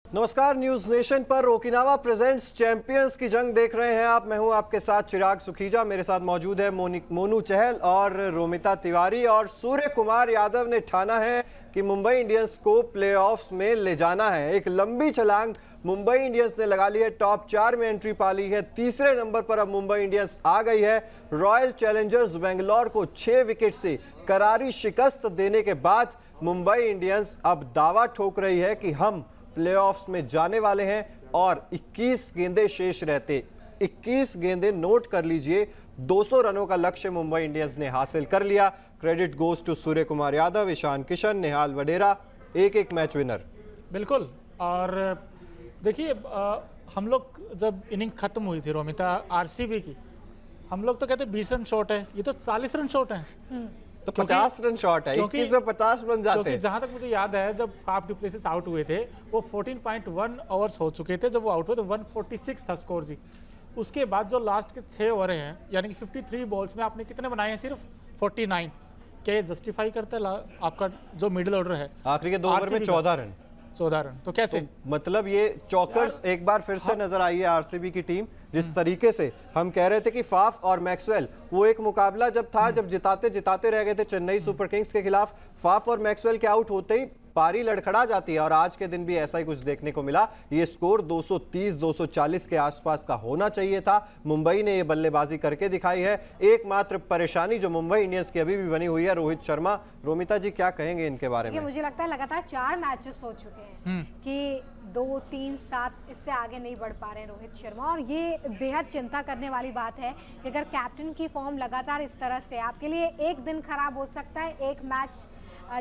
नमस्कार, news nation पर Okinawa presents champions की जंग देख रहे हैं आप। मैं हूं आपके साथ चिराग सुखीजा। मेरे साथ मौजूद है मोनू चहल और रोमिता तिवारी। और सूर्य कुमार यादव ने ठाना है कि मुंबई इंडियंस को प्लेऑफ्स में ले जाना है। एक लंबी छलांग मुंबई इंडियंस ने लगा ली है, टॉप 4 में एंट्री पा ली है। तीसरे नंबर पर अब मुंबई इंडियंस आ गई है। रॉयल चैलेंजर्स बेंगलोर को 6 विकेट से करारी शिकस्त देने के बाद मुंबई इंडियंस अब दावा ठोक रही है कि हम प्लेऑफ्स में जाने वाले हैं। और 21 गेंदें शेष रहते, 21 गेंदें नोट कर लीजिए, 200 रनों का लक्ष्य मुंबई इंडियंस ने हासिल कर लिया। क्रेडिट गोज टू सूर्य कुमार यादव, ईशान किशन, निहाल वडेरा, एक मैच विनर। बिल्कुल। और देखिए, हम लोग जब इनिंग खत्म हुई थी रोमिता आरसीबी की, हम लोग तो कहते 20 रन शॉट है, ये तो 40 रन शॉट है। तो 50 रन शॉट है, 21 में 50 बन जाते हैं। जहां तक मुझे याद है, जब फाफ डु प्लेसिस आउट हुए थे, वो 14.1 ओवर्स हो चुके थे जब वो आउट हुए, तो 146 था स्कोर जी। उसके बाद जो लास्ट के 6 ओवर हैं, यानी कि 53 बॉल्स में आपने कितने बनाए हैं? सिर्फ 49। क्या ये जस्टिफाई करता है आपका जो मिडिल ऑर्डर है? आखिरी के 2 ओवर में 14 रन। 14 रन तो कैसे? तो मतलब ये चौकर्स एक बार फिर से नजर आई है आरसीबी की टीम। जिस तरीके से हम कह रहे थे कि फाफ और मैक्सवेल, वो एक मुकाबला जब था, जब जिताते रह गए थे चेन्नई सुपर किंग्स के खिलाफ, फाफ और मैक्सवेल के आउट होते ही पारी लड़खड़ा जाती है। और आज के दिन भी ऐसा ही कुछ देखने को मिला। ये स्कोर 230-240 के आसपास का होना चाहिए था। मुंबई ने ये बल्लेबाजी करके दिखाई है। एकमात्र परेशानी जो मुंबई इंडियंस की अभी भी बनी हुई है, रोहित शर्मा। रोमिता जी, क्या कहेंगे इनके बारे में? मुझे लगता है लगातार 4 मैचेस हो चुके हैं कि 2, 3, 7 इससे आगे नहीं बढ़ पा रहे हैं रोहित शर्मा। और ये बेहद चिंता करने वाली बात है कि अगर कैप्टन की फॉर्म लगातार इस तरह से, आपके लिए एक दिन खराब हो सकता है, एक मैच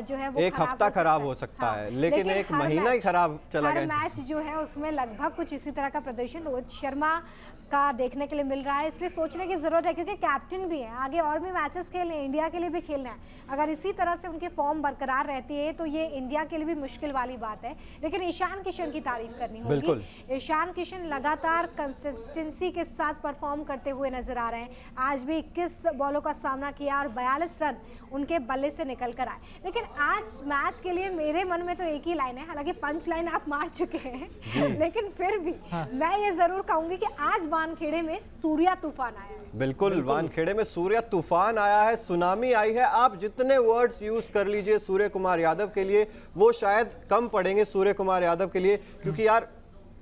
जो है वो एक हफ्ता खराब हो सकता है, लेकिन एक महीना ही खराब चला गया। हर मैच जो है उसमें लगभग कुछ इसी तरह का प्रदर्शन रोहित शर्मा का देखने के लिए मिल रहा है। इसलिए सोचने की जरूरत है, क्योंकि कैप्टन भी है, आगे और भी मैचेस खेलने हैं, इंडिया के लिए भी खेलना है। अगर इसी तरह से उनकी फॉर्म बरकरार रहती है तो ये इंडिया के लिए भी मुश्किल वाली बात है। लेकिन ईशान किशन की तारीफ करनी होगी। ईशान किशन लगातार कंसिस्टेंसी के साथ परफॉर्म करते हुए नजर आ रहे हैं। आज भी 21 बॉलों का सामना किया और 42 रन उनके बल्ले से निकल कर आए। लेकिन आज मैच के लिए मेरे मन में तो एक ही लाइन है, हालांकि पंच लाइन आप मार चुके हैं, लेकिन फिर भी मैं ये जरूर कहूंगी कि आज वानखेड़े में सूर्या तूफान आया है। बिल्कुल, वानखेड़े में सूर्या तूफान आया है, सुनामी आई है। आप जितने वर्ड्स यूज कर लीजिए सूर्य कुमार यादव के लिए, वो शायद कम पड़ेंगे सूर्य कुमार यादव के लिए। क्योंकि यार,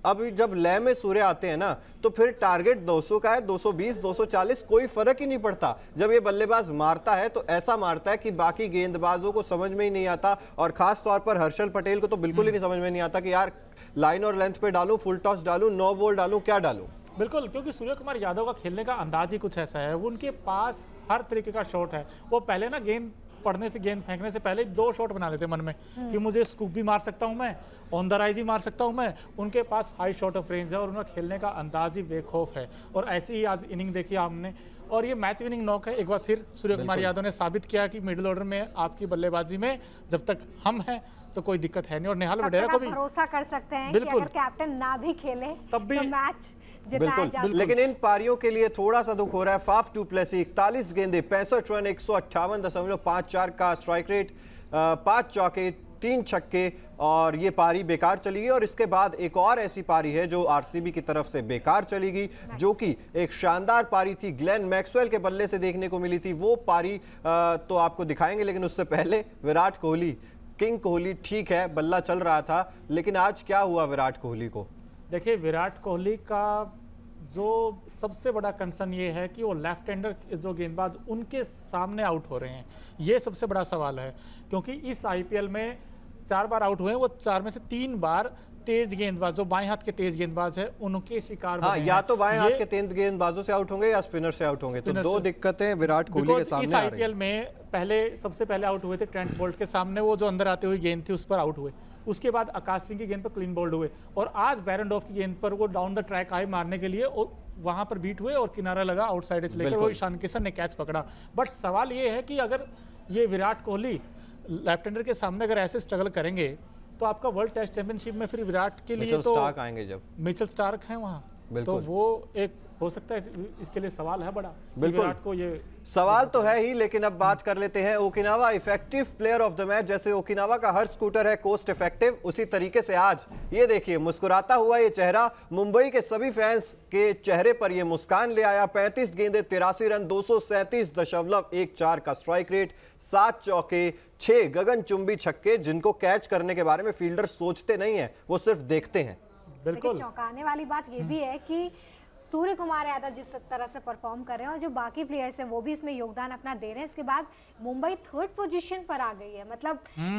अब जब लय में सूर्य आते हैं ना, तो फिर टारगेट 200 का है, 220, 240, कोई फर्क ही नहीं पड़ता। जब ये बल्लेबाज मारता है तो ऐसा मारता है कि बाकी गेंदबाजों को समझ में ही नहीं आता। और खास तौर पर हर्षल पटेल को तो बिल्कुल ही नहीं समझ में नहीं आता कि यार लाइन और लेंथ पे डालूं, फुल टॉस डालूं, नो बॉल डालूं, क्या डालूं। बिल्कुल, क्योंकि सूर्य कुमार यादव का खेलने का अंदाज ही कुछ ऐसा है। वो उनके पास हर तरीके का शॉट है। वो पहले ना गेंद पड़ने से, गेंद फेंकने से पहले 2 शॉट बना लेते मन में कि मुझे स्कूप भी मार सकता हूं मैं, ऑन द राइज ही मार सकता हूं मैं। उनके पास हाई शॉट ऑफ रेंज है और उनका खेलने का अंदाज ही बेखौफ है। और ऐसी ही आज इनिंग देखी हमने, और ये मैच विनिंग नॉक है। एक बार फिर सूर्य कुमार यादव ने साबित किया कि मिडिल ऑर्डर में आपकी बल्लेबाजी में जब तक हम हैं तो कोई दिक्कत है नहीं। और निहाल वडेरा को भी भरोसा कर सकते हैं कि अगर कैप्टन ना भी खेले तब भी तो मैच बिल्कुल। लेकिन इन पारियों के लिए थोड़ा सा दुख हो रहा है। फाफ डु प्लेसिस 41 गेंदें, 65 रन, 158.54 का स्ट्राइक रेट, 5 चौके, 3 छक्के, और ये पारी बेकार चली गई। और इसके बाद एक और ऐसी पारी है जो आरसीबी की तरफ से बेकार चली गई, जो कि एक शानदार पारी थी, ग्लेन मैक्सवेल के बल्ले से देखने को मिली थी। वो पारी तो आपको दिखाएंगे, लेकिन उससे पहले विराट कोहली, किंग कोहली, ठीक है बल्ला चल रहा था, लेकिन आज क्या हुआ विराट कोहली को? देखिए, विराट कोहली का जो सबसे बड़ा कंसर्न ये है कि वो लेफ्ट हैंडर जो गेंदबाज उनके सामने आउट हो रहे हैं। ये सबसे बड़ा सवाल है, क्योंकि इस आईपीएल में 4 बार आउट हुए हैं, वो 4 में से 3 बार तेज गेंदबाज, जो बाएं हाथ के तेज गेंदबाज है, उनके शिकार बने हैं। या तो बाएं हाथ के तेज गेंदबाजों से आउट होंगे या स्पिनर से आउट होंगे। तो 2 दिक्कतें विराट कोहली के सामने आ रही हैं। इस आईपीएल में सबसे पहले आउट हुए थे ट्रेंट बोल्ट के सामने, वो जो अंदर आते हुए गेंद थी उस पर आउट हुए। उसके बाद आकाश सिंह की गेंद पर क्लीन बोल्ड हुए, और आज बैरनडॉफ की गेंद पर वो डाउन द ट्रैक आए मारने के लिए, और वहां पर बीट हुए और किनारा लगा आउटसाइड से लेकर वो ईशान किशन ने कैच पकड़ा। बट सवाल ये है कि अगर ये विराट कोहली लेफ्ट हैंडर के सामने अगर ऐसे स्ट्रगल करेंगे तो आपका वर्ल्ड टेस्ट चैंपियनशिप में फिर विराट के लिए तो स्टार्क आएंगे, जब मिचेल स्टार्क हैं वहां, तो वो एक हो सकता है इसके लिए सवाल है बड़ा कि बिल्कुल। विराट को ये सवाल तो है ही, लेकिन अब बात कर लेते हैं Okinawa effective player of the match. जैसे ओकिनावा का हर स्कूटर है कोस्ट इफेक्टिव, उसी तरीके से आज ये देखिए मुस्कुराता हुआ ये चेहरा मुंबई के सभी फैंस के चेहरे पर ये मुस्कान ले आया। 35 गेंदे 83 रन 237.14 का स्ट्राइक रेट, 7 चौके 6 गगनचुंबी छक्के, जिनको कैच करने के बारे में फील्डर सोचते नहीं है, वो सिर्फ देखते हैं। देखिए बिल्कुल चौंकाने वाली बात ये भी है कि सूर्य कुमार यादव जिस तरह से परफॉर्म कर रहे हैं और जो बाकी प्लेयर्स हैं वो भी इसमें योगदान अपना दे रहे हैं, इसके बाद मुंबई 3rd पोजीशन पर आ गई है। मतलब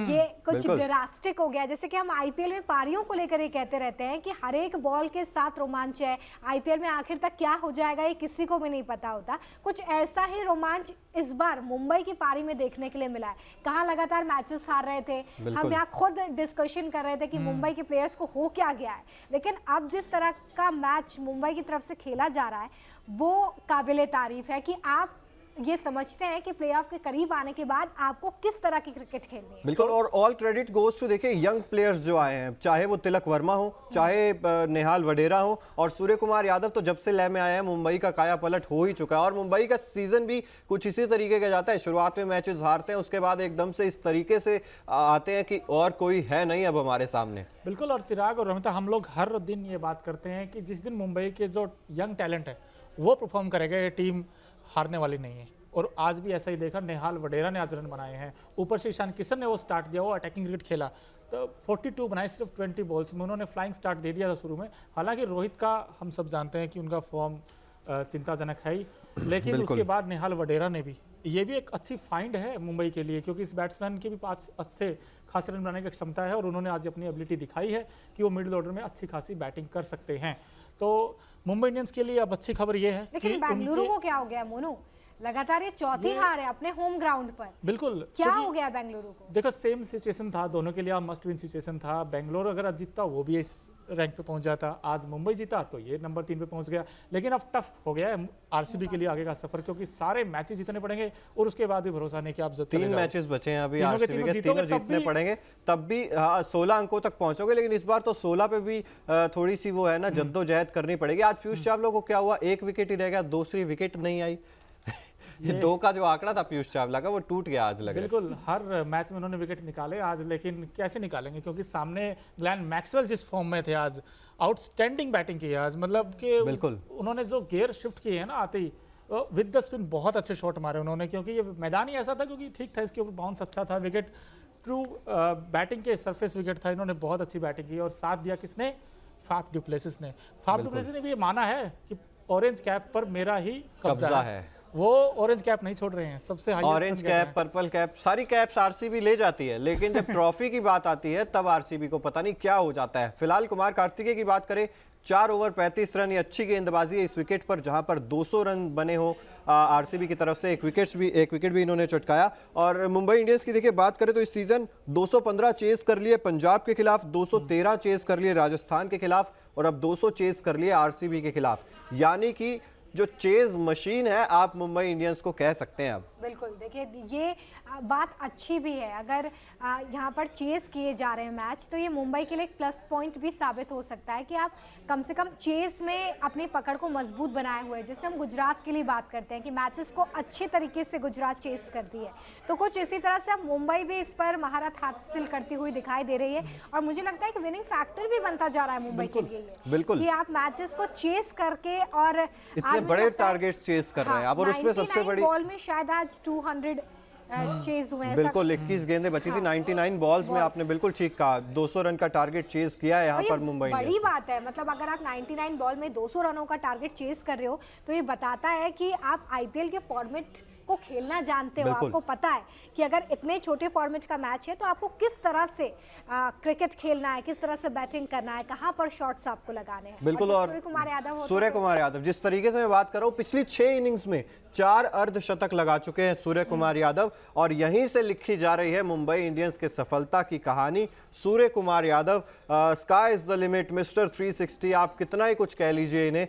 ये कुछ बिल्कुल। ड्रास्टिक हो गया। जैसे कि हम आईपीएल में पारियों को लेकर ये कहते रहते हैं कि हर एक बॉल के साथ रोमांच है, आईपीएल में आखिर तक क्या हो जाएगा ये किसी को भी नहीं पता होता। कुछ ऐसा ही रोमांच इस बार मुंबई की पारी में देखने के लिए मिला है। कहाँ लगातार मैचेस हार रहे थे, हम यहाँ खुद डिस्कशन कर रहे थे कि मुंबई के प्लेयर्स को हो क्या गया है, लेकिन अब जिस तरह का मैच मुंबई की तरफ से खेला जा रहा है वो काबिले तारीफ है कि आप ये समझते हैं कि प्लेऑफ के करीब आने के बाद आपको किस तरह की क्रिकेट खेलनी है। बिल्कुल, और ऑल क्रेडिट गोज टू देखिए यंग प्लेयर्स जो आए हैं, चाहे वो तिलक वर्मा हो, चाहे नेहाल वडेरा हो, और सूर्य कुमार यादव तो जब से लय में आया है मुंबई का काया पलट हो ही चुका है। और मुंबई का सीजन भी कुछ इसी तरीके का जाता है, शुरुआत में मैचेस हारते हैं, उसके बाद एकदम से इस तरीके से आते हैं कि और कोई है नहीं अब हमारे सामने। बिल्कुल। और चिराग और रमिता, हम लोग हर दिन ये बात करते हैं कि जिस दिन मुंबई के जो यंग टैलेंट है वो परफॉर्म करेगा, ये टीम हारने वाली नहीं है। और आज भी ऐसा ही देखा, नेहाल वडेरा ने आज रन बनाए हैं, ऊपर से ईशान किशन ने वो स्टार्ट दिया, वो अटैकिंग क्रिकेट खेला, तो 42 बनाए सिर्फ 20 बॉल्स में, उन्होंने फ्लाइंग स्टार्ट दे दिया था शुरू में। हालांकि रोहित का हम सब जानते हैं कि उनका फॉर्म चिंताजनक है ही, लेकिन उसके बाद नेहाल वडेरा ने भी, ये भी एक अच्छी फाइंड है मुंबई के लिए, क्योंकि इस बैट्समैन की भी 5 अच्छे खासे रन बनाने की क्षमता है और उन्होंने आज अपनी एबिलिटी दिखाई है कि वो मिडिल ऑर्डर में अच्छी खासी बैटिंग कर सकते हैं। तो मुंबई इंडियंस के लिए अब अच्छी खबर ये है लेकिन कि बेंगलुरु को क्या हो गया मोनू, लगातार ये चौथी हार है अपने होम ग्राउंड पर। बिल्कुल क्या हो गया बेंगलुरु को? देखो सेम सिचुएशन था दोनों के लिए, मस्ट विन सिचुएशन था। बेंगलोर अगर आज जीतता वो भी इस रैंक पे पहुंच जाता, आज मुंबई जीता तो ये नंबर 3 पे पहुंच गया। लेकिन अब टफ हो गया है आरसीबी के लिए आगे का सफर, क्योंकि सारे मैचेस जीतने पड़ेंगे और उसके बाद भी भरोसा नहीं कि आप 3 मैचेस बचे हैं अभी तीनों के आरसीबी के, तीनों तीनों जीतोगे जीतने पड़ेंगे, तब भी 16 अंकों तक पहुंचोगे। लेकिन इस बार तो 16 पे भी थोड़ी सी वो है ना, जद्दोजहद करनी पड़ेगी। आज पीयूष चावला को क्या हुआ, 1 विकेट ही रह गया, दूसरी विकेट नहीं आई। ये 2 का जो आंकड़ा था पीयूष चावला का वो टूट गया आज लग रहा है। बिल्कुल, हर मैच में उन्होंने विकेट निकाले आज, लेकिन कैसे निकालेंगे, क्योंकि सामने ग्लेन मैक्सवेल जिस फॉर्म में थे आज, आउटस्टैंडिंग बैटिंग की आज, मतलब कि बिल्कुल उन्होंने जो गियर शिफ्ट किए हैं ना आते ही, विद द स्पिन बहुत अच्छे शॉट मारे उन्होंने, क्योंकि ये मैदान ही ऐसा था, क्योंकि ठीक था, इसके ऊपर बाउंस अच्छा था, विकेट ट्रू बैटिंग के सरफेस विकेट था, इन्होंने बहुत अच्छी बैटिंग की। और साथ दिया किसने, फाफ डुप्लेसिस ने। फाफ डुप्लेसिस ने भी ये माना है कि ऑरेंज कैप पर मेरा ही कब्जा है, वो ऑरेंज कैप नहीं छोड़ रहे हैं, सबसे highest orange cap, purple cap, सारी कैप्स आरसीबी ले जाती है, लेकिन जब ट्रॉफी की बात आती है तब आरसीबी को पता नहीं क्या हो जाता है। फिलहाल कुमार कार्तिकेय की बात करें, 4 ओवर 35 रन, ये अच्छी गेंदबाजी है इस विकेट पर, जहां पर 200 रन बने हो आरसीबी की तरफ से। एक विकेट भी इन्होंने चटकाया। और मुंबई इंडियंस की देखिए बात करें तो इस सीजन 215 चेस कर लिए पंजाब के खिलाफ, 213 चेस कर लिए राजस्थान के खिलाफ, और अब 200 चेस कर लिए आरसीबी के खिलाफ। यानी कि जो चेज मशीन है आप मुंबई इंडियंस को कह सकते हैं अब। बिल्कुल, देखिए ये बात अच्छी भी है, अगर यहाँ पर चेस किए जा रहे हैं मैच, तो ये मुंबई के लिए एक प्लस पॉइंट भी साबित हो सकता है कि आप कम से कम चेस में अपनी पकड़ को मजबूत बनाए हुए। जैसे हम गुजरात के लिए बात करते हैं कि मैचेस को अच्छे तरीके से गुजरात चेस करती है, तो कुछ इसी तरह से अब मुंबई भी इस पर महारत हासिल करती हुई दिखाई दे रही है। और मुझे लगता है कि विनिंग फैक्टर भी बनता जा रहा है मुंबई के लिए ये, बिल्कुल, कि आप मैचेस को चेस करके और इतने बड़े टारगेट चेस कर रहे हैं आप। और उसमें सबसे बड़ी बॉल में शायद आज 200 चेज हुए हैं। बिल्कुल 21 गेंदें बची थी 99 बॉल्स में, आपने बिल्कुल ठीक कहा, 200 रन का टारगेट चेस किया है यहाँ पर मुंबई इंडियंस। बड़ी बात है, मतलब अगर आप 99 बॉल में 200 रनों का टारगेट चेस कर रहे हो तो ये बताता है कि आप आईपीएल के फॉर्मेट को खेलना जानते हो, आपको पता है कि अगर इतने छोटे फॉर्मेट का मैच है तो आपको किस तरह से क्रिकेट खेलना है, किस तरह से बैटिंग करना है, कहां पर शॉट्स आपको लगाने हैं। बिल्कुल। और सूर्य कुमार यादव जिस तरीके से मैं बात कर रहा हूं, पिछली 6 इनिंग्स में 4 अर्धशतक लगा चुके हैं सूर्य कुमार यादव, और यहीं से लिखी जा रही है मुंबई इंडियंस के सफलता की कहानी। Surya Kumar Yadav, sky is the limit, mister 360, आप कितना ही कुछ कह लीजिए इन्हें,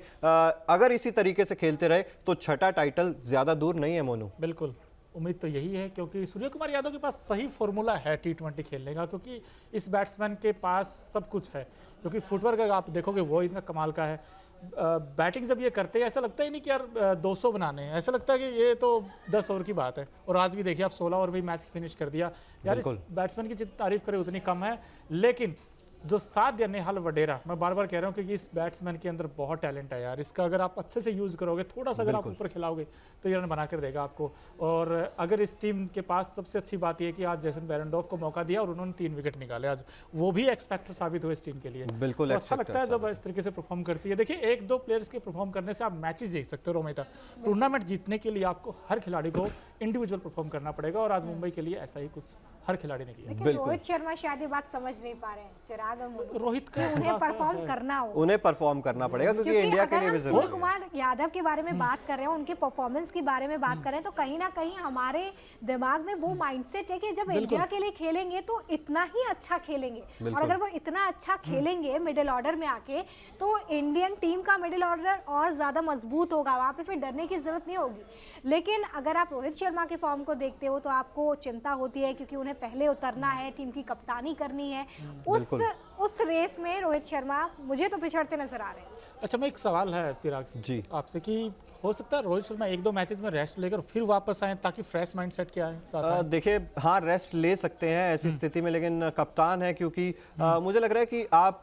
अगर इसी तरीके से खेलते रहे तो छठा टाइटल ज्यादा दूर नहीं है मोनू। बिल्कुल, उम्मीद तो यही है, क्योंकि सूर्य कुमार यादव के पास सही फॉर्मूला है T20 खेलने का, क्योंकि इस बैट्समैन के पास सब कुछ है। क्योंकि फुटवर्क अगर आप देखोगे वो इतना कमाल का है, बैटिंग जब ये करते हैं ऐसा लगता ही नहीं कि यार 200 बनाने हैं, ऐसा लगता है कि ये तो 10 ओवर की बात है। और आज भी देखिए आप 16 ओवर भी मैच फिनिश कर दिया यार। इस बैट्समैन की जितनी तारीफ करें उतनी कम है, लेकिन जो साथ दिया नेहाल वडेरा, मैं बार बार कह रहा हूँ कि इस बैट्समैन के अंदर बहुत टैलेंट है यार। इसका अगर आप अच्छे से यूज़ करोगे, थोड़ा सा अगर आप ऊपर खिलाओगे तो ये रन बना कर देगा आपको। और अगर इस टीम के पास सबसे अच्छी बात यह कि आज जेसन बेरेंडोफ को मौका दिया और उन्होंने 3 विकेट निकाले आज, वो भी एक्स फैक्टर साबित हुए इस टीम के लिए। बिल्कुल तो अच्छा लगता है जब इस तरीके से परफॉर्म करती है। देखिए 1-2 प्लेयर्स के परफॉर्म करने से आप मैचेस जीत सकते हो रोमिता। टूर्नामेंट जीतने के लिए आपको हर खिलाड़ी को इंडिविजुअल परफॉर्म करना पड़ेगा, और आज मुंबई के लिए ऐसा ही कुछ हर खिलाड़ी ने किया। लेकिन रोहित शर्मा शायद ये बात समझ नहीं पा रहे हैं चिराग और मोनू, रोहित का उन्हें परफॉर्म करना हो, उन्हें परफॉर्म करना पड़ेगा क्योंकि इंडिया के लिए भी सूर्य जरूरी है। कुमार यादव के बारे में बात कर रहे हैं, उनके परफॉर्मेंस के बारे में बात कर रहे हैं, तो कहीं ना कहीं हमारे दिमाग में वो माइंडसेट है कि जब इंडिया के लिए खेलेंगे तो इतना ही अच्छा खेलेंगे, और अगर वो इतना अच्छा खेलेंगे मिडिल ऑर्डर में आके, तो इंडियन टीम का मिडिल ऑर्डर और ज्यादा मजबूत होगा, वहां पे फिर डरने की जरूरत नहीं होगी। लेकिन अगर आप रोहित शर्मा के फॉर्म को देखते हो तो आपको चिंता होती है, क्योंकि उन्हें पहले उतरना है, टीम की कप्तानी करनी है। उस रेस में रोहित शर्मा मुझे तो पिछड़ते नजर आ रहे हैं। अच्छा, मैं एक सवाल है चिराग जी आपसे कि हो सकता है रोहित शर्मा 1-2 मैचेस में रेस्ट लेकर फिर वापस आए ताकि फ्रेश माइंडसेट के आए? देखिए हाँ, रेस्ट ले सकते हैं ऐसी स्थिति में, लेकिन कप्तान है क्योंकि मुझे लग रहा है कि आप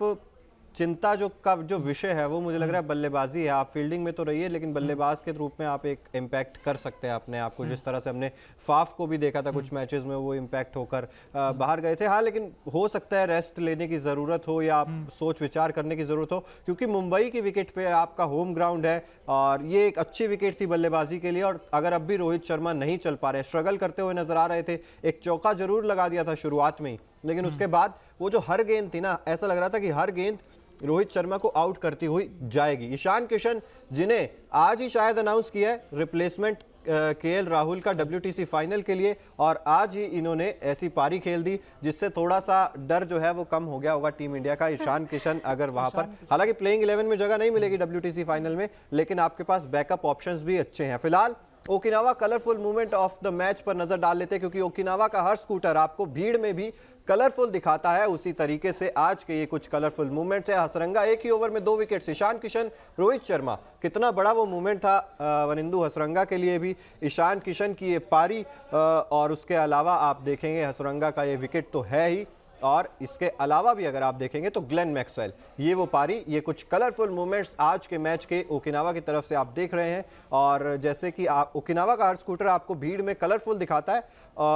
चिंता जो विषय है वो मुझे लग रहा है बल्लेबाजी है। आप फील्डिंग में तो रहिए, लेकिन बल्लेबाज के रूप में आप एक इम्पैक्ट कर सकते हैं अपने आप को, जिस तरह से हमने फाफ को भी देखा था कुछ मैचेस में, वो इम्पैक्ट होकर बाहर गए थे। हाँ, लेकिन हो सकता है रेस्ट लेने की ज़रूरत हो या आप सोच विचार करने की ज़रूरत हो, क्योंकि मुंबई की विकेट पे आपका होम ग्राउंड है और ये एक अच्छी विकेट थी बल्लेबाजी के लिए। और अगर अब भी रोहित शर्मा नहीं चल पा रहे, स्ट्रगल करते हुए नजर आ रहे थे, एक चौका जरूर लगा दिया था शुरुआत में ही, लेकिन उसके बाद वो जो हर गेंद थी ना, ऐसा लग रहा था कि हर गेंद रोहित शर्मा को आउट करती हुई जाएगी। ईशान किशन, जिन्हें आज ही शायद अनाउंस किया है रिप्लेसमेंट केएल राहुल का WTC फाइनल के लिए, और आज ही इन्होंने ऐसी पारी खेल दी जिससे थोड़ा सा डर जो है वो कम हो गया होगा टीम इंडिया का। ईशान किशन अगर वहां पर, हालांकि प्लेइंग 11 में जगह नहीं मिलेगी WTC फाइनल में, लेकिन आपके पास बैकअप ऑप्शंस भी अच्छे हैं। फिलहाल Okinawa colourful movement of the match पर नजर डाल लेते हैं, क्योंकि ओकिनावा का हर स्कूटर आपको भीड़ में भी कलरफुल दिखाता है। उसी तरीके से आज के ये कुछ कलरफुल मूवमेंट्स है। हसरंगा एक ही ओवर में 2 विकेट, ईशान किशन, रोहित शर्मा, कितना बड़ा वो मूवमेंट था वनिंदु हसरंगा के लिए भी। ईशान किशन की ये पारी और उसके अलावा आप देखेंगे हसरंगा का ये विकेट तो है ही, और इसके अलावा भी अगर आप देखेंगे तो ग्लेन मैक्सवेल, ये वो पारी, ये कुछ कलरफुल मोमेंट्स आज के मैच के ओकिनावा की तरफ से आप देख रहे हैं। और जैसे कि आप ओकिनावा का हर स्कूटर आपको भीड़ में कलरफुल दिखाता है,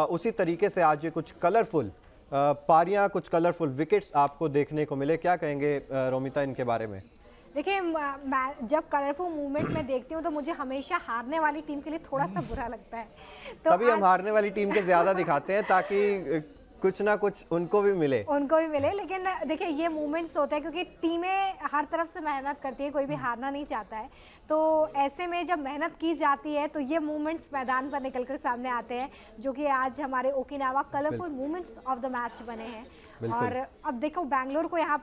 उसी तरीके से आज ये कुछ कलरफुल पारियां, कुछ कलरफुल विकेट्स आपको देखने को मिले। क्या कहेंगे रोमिता इनके बारे में? देखिए, जब कलरफुल मूवमेंट में देखती हूँ तो मुझे हमेशा हारने वाली टीम के लिए थोड़ा सा बुरा लगता है, तो तभी हम हारने वाली टीम के ज्यादा दिखाते हैं ताकि कुछ ना कुछ उनको भी मिले। लेकिन देखिए ये मूवमेंट्स होता है क्योंकि टीमें हर तरफ से मेहनत करती है, कोई भी हारना नहीं चाहता है, तो ऐसे में जब मेहनत की जाती है तो ये मूवमेंट्स मैदान पर निकलकर सामने आते हैं, जो कि आज हमारे Okinawa colourful movements of the match बने हैं। और अब देखो बैंगलोर को यहाँ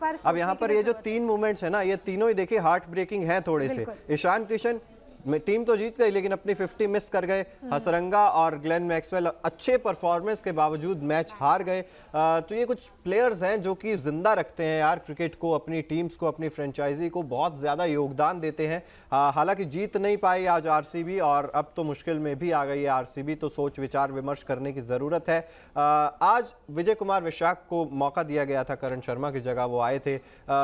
पर ये जो 3 मूवमेंट्स है ना, ये तीनों ही देखिए हार्ट ब्रेकिंग है थोड़े से। ईशान किशन टीम तो जीत गई लेकिन अपनी 50 मिस कर गए। हसरंगा और ग्लेन मैक्सवेल अच्छे परफॉर्मेंस के बावजूद मैच हार गए। तो ये कुछ प्लेयर्स हैं जो कि जिंदा रखते हैं यार क्रिकेट को, अपनी टीम्स को, अपनी फ्रेंचाइजी को बहुत ज़्यादा योगदान देते हैं। हालांकि जीत नहीं पाई आज आरसीबी, और अब तो मुश्किल में भी आ गई है आरसीबी, तो सोच विचार विमर्श करने की ज़रूरत है। आज विजय कुमार विशाख को मौका दिया गया था, करण शर्मा की जगह वो आए थे।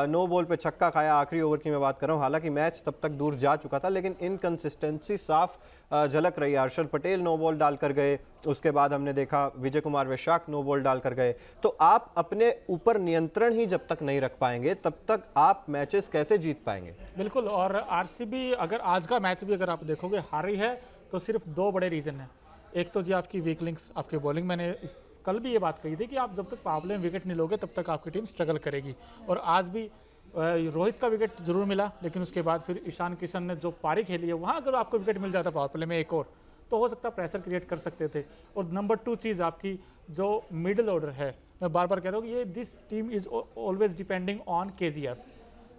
नो बॉल पे छक्का खाया, आखिरी ओवर की मैं बात कर रहा हूँ। हालांकि मैच तब तक दूर जा चुका था, लेकिन इनकंसिस्टेंसी साफ झलक रही। हर्षल पटेल नो बॉल डालकर गए, उसके बाद हमने देखा विजय कुमार विशाख नो बॉल डालकर गए। तो आप अपने ऊपर नियंत्रण ही जब तक नहीं रख पाएंगे तब तक आप मैचेस कैसे जीत पाएंगे? बिल्कुल, और आरसीबी अगर आज का मैच भी अगर आप देखोगे हारी है तो सिर्फ 2 बड़े रीज़न हैं। एक तो जी आपकी वीक लिंक्स, आपकी बॉलिंग, मैंने कल भी ये बात कही थी कि आप जब तक पावर प्ले में विकेट नहीं लोगे तब तक आपकी टीम स्ट्रगल करेगी। और आज भी रोहित का विकेट जरूर मिला, लेकिन उसके बाद फिर ईशान किशन ने जो पारी खेली है वहाँ अगर आपको विकेट मिल जाता पावर प्ले में एक और, तो हो सकता है प्रेशर क्रिएट कर सकते थे। और नंबर 2 चीज़ आपकी जो मिडिल ऑर्डर है, मैं बार बार कह रहा हूँ कि ये this team is always depending on KGF।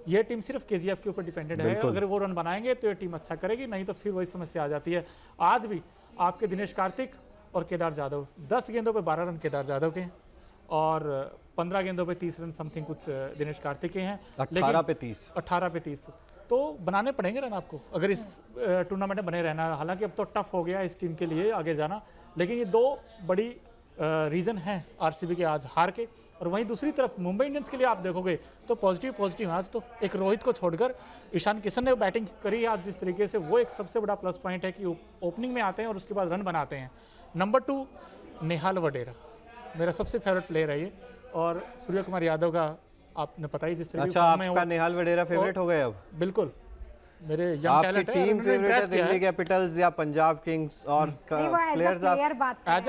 ये टीम सिर्फ KGF के ऊपर डिपेंडेंट है। अगर वो रन बनाएंगे तो ये टीम अच्छा करेगी, नहीं तो फिर वही समस्या आ जाती है। आज भी आपके दिनेश कार्तिक और केदार जाधव, 10 गेंदों पे 12 रन केदार जाधव के, और 15 गेंदों पे 30 रन समथिंग कुछ दिनेश कार्तिक के हैं। 18 पे 30 तो बनाने पड़ेंगे रन आपको अगर इस टूर्नामेंट में बने रहना। हालांकि अब तो टफ हो गया इस टीम के लिए आगे जाना, लेकिन ये दो बड़ी रीज़न हैं आरसीबी के आज हार के। और वहीं दूसरी तरफ मुंबई इंडियंस के लिए आप देखोगे तो पॉजिटिव आज तो एक रोहित को छोड़कर ईशान किशन ने बैटिंग करी है आज जिस तरीके से, वो एक सबसे बड़ा प्लस पॉइंट है कि ओपनिंग में आते हैं और उसके बाद रन बनाते हैं। नंबर 2 नेहाल वडेरा, मेरा सबसे फेवरेट प्लेयर है ये, और सूर्य कुमार यादव का आपने पता ही जिस तरीके अच्छा, आपका नेहाल वडेरा फेवरेट हो गए अब? बिल्कुल, मेरे यंग आपकी टैलेंट है, टीम उन्होंने फेवरेट है impress किया दिल्ली कैपिटल्स या पंजाब किंग्स और नहीं, वो प्लेयर्स आप एज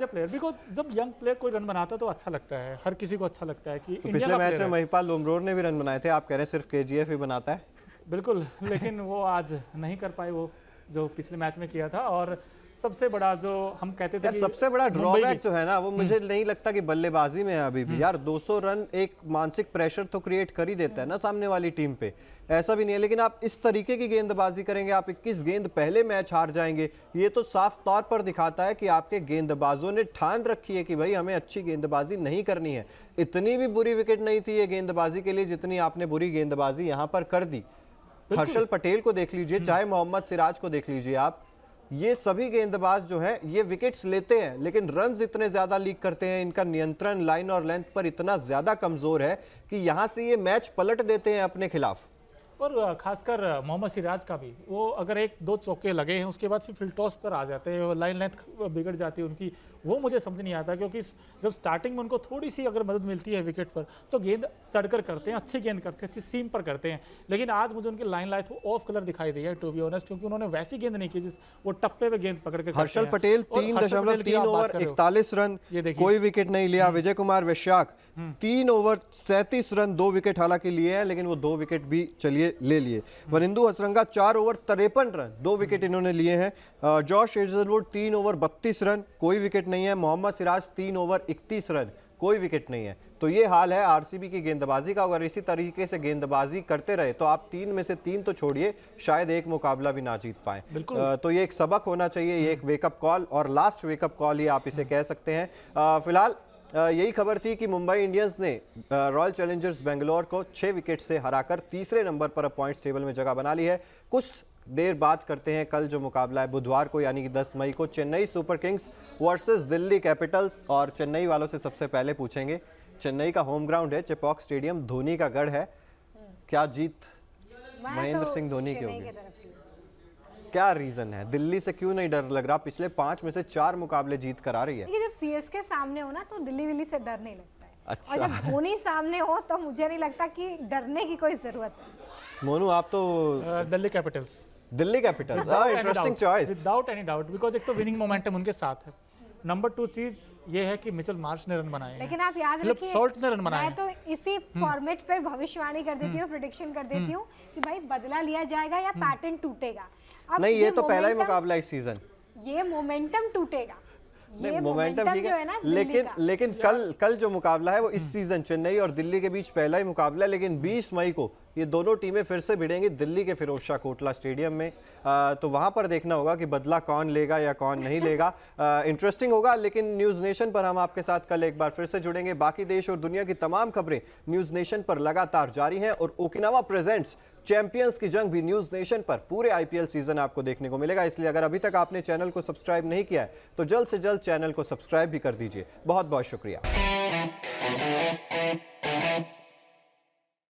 अ प्लेयर बिकॉज जब यंग प्लेयर कोई रन बनाता है तो अच्छा लगता है, हर किसी को अच्छा लगता है कि तो इंडिया पिछले का मैच player में है। महिपाल लोमरोर ने भी रन बनाए थे, आप कह रहे हैं सिर्फ केजीएफ ही बनाता है। बिल्कुल, लेकिन वो आज नहीं कर पाए वो जो पिछले मैच में किया था। और सबसे बड़ा जो हम कहते थे यार कि सबसे बड़ा मुंबई ड्रॉबैक की- जो है ना वो मुझे नहीं लगता कि बल्लेबाजी में है अभी भी। यार 200 रन एक मानसिक प्रेशर तो क्रिएट कर ही देता है ना सामने वाली टीम पे, ऐसा भी नहीं है। लेकिन आप इस तरीके की गेंदबाजी करेंगे, आप 21 गेंद पहले मैच हार जाएंगे, ये तो साफ तौर पर दिखाता है कि आपके गेंदबाजों ने ठान रखी है कि भाई हमें अच्छी गेंदबाजी नहीं करनी है। इतनी भी बुरी विकेट नहीं थी ये गेंदबाजी के लिए जितनी आपने बुरी गेंदबाजी यहाँ पर कर दी। हर्षल पटेल को देख लीजिए, चाहे मोहम्मद सिराज को देख लीजिए आप, ये सभी गेंदबाज जो हैं ये विकेट्स लेते हैं लेकिन रन्स इतने ज्यादा लीक करते हैं, इनका नियंत्रण लाइन और लेंथ पर इतना ज्यादा कमजोर है कि यहां से ये मैच पलट देते हैं अपने खिलाफ। और खासकर मोहम्मद सिराज का भी, वो अगर 1-2 चौके लगे हैं उसके बाद फिर फील्ड टॉस पर आ जाते हैं, लाइन लेंथ बिगड़ जाती है उनकी, वो मुझे समझ नहीं आता। क्योंकि जब स्टार्टिंग में उनको थोड़ी सी अगर मदद मिलती है विकेट पर तो गेंद चढ़कर करते हैं, अच्छी गेंद करते हैं, अच्छी सीम पर करते हैं। लेकिन आज मुझे उनकी लाइन लाइट ऑफ कलर दिखाई दी है टू बी ऑनेस्ट, क्योंकि उन्होंने वैसी गेंद नहीं की जिस वो टप्पे पे गेंद पकड़ के करते हर्षल हैं। पटेल और हर्षल पटेल की 3.3 आप बात ओवर कर रहे हो। 41 रन, ये देखिए। कोई विकेट नहीं लिया। Vijay Kumar वैश्याक 3 over 37 run, 2 wicket हालांकि लिए हैं लेकिन वो 2 विकेट भी चलिए ले लिए। Wanindu Hasaranga 4 over 53 run, 2 wicket इन्होंने लिए हैं। जॉश हेजलवुड 3 ओवर 32 रन, कोई विकेट नहीं है। मोहम्मद सिराज 3 ओवर 31 रन, कोई विकेट नहीं है। तो ये हाल है आरसीबी की गेंदबाजी का। अगर इसी तरीके से गेंदबाजी करते रहे तो आप 3 में से 3 तो छोड़िए, शायद एक मुकाबला भी ना जीत पाए। तो ये एक सबक होना चाहिए, ये एक वेकअप कॉल और लास्ट वेकअप कॉल ही आप इसे कह सकते हैं। फिलहाल यही खबर थी कि मुंबई इंडियंस ने रॉयल चैलेंजर्स बेंगलोर को 6 विकेट से हराकर तीसरे नंबर पर अब पॉइंट्स टेबल में जगह बना ली है। कुछ देर बात करते हैं कल जो मुकाबला है बुधवार को यानी कि 10 मई को, Chennai super Kings versus Delhi Capitals. और चेन्नई वालों से सबसे पहले पूछेंगे, चेन्नई का होम ग्राउंड है, चेपॉक स्टेडियम, धोनी का गढ़ है, क्या जीत महेंद्र सिंह धोनी की होगी? क्या रीजन है? दिल्ली से क्यों नहीं डर लग रहा? पिछले 5 में से 4 मुकाबले जीत कर आ रही है। जब सीएसके सामने हो ना तो दिल्ली से डर नहीं लगता है। अच्छा। और जब धोनी सामने हो तो मुझे नहीं लगता कि डरने की कोई जरूरत है। मोनू आप तो Delhi Capitals, Delhi Capitals, interesting choice. Without any doubt, because एक तो विनिंग मोमेंटम उनके साथ है। नंबर 2 चीज ये है कि मिचेल मार्श ने रन बनाए हैं, लेकिन आप याद फिलिप रखिए, सॉल्ट ने रन बनाए मैं हैं। तो इसी फॉर्मेट पे भविष्यवाणी कर देती हूँ, प्रेडिक्शन कर देती हूँ कि भाई बदला लिया जाएगा या पैटर्न टूटेगा। अब नहीं, ये तो पहला ही momentum- मुकाबला इस सीजन। ये मोमेंटम टूटेगा, ये मोमेंटम ठीक जो है है, ना दिल्ली का। लेकिन कल जो मुकाबला है वो इस सीजन चेन्नई और दिल्ली के बीच पहला ही मुकाबला है। लेकिन 20 मई को ये दोनों टीमें फिर से भिड़ेंगी दिल्ली के फिरोज शाह कोटला स्टेडियम में। तो वहां पर देखना होगा कि बदला कौन लेगा या कौन नहीं लेगा। इंटरेस्टिंग होगा। लेकिन न्यूज़ नेशन पर हम आपके साथ कल एक बार फिर से जुड़ेंगे। बाकी देश और दुनिया की तमाम खबरें न्यूज़ नेशन पर लगातार जारी हैं और ओकिनावा प्रेजेंट्स चैंपियंस की जंग भी न्यूज़ नेशन पर पूरे आईपीएल सीजन आपको देखने को मिलेगा। इसलिए अगर अभी तक आपने चैनल को सब्सक्राइब नहीं किया है तो जल्द से जल्द चैनल को सब्सक्राइब भी कर दीजिए। बहुत बहुत शुक्रिया।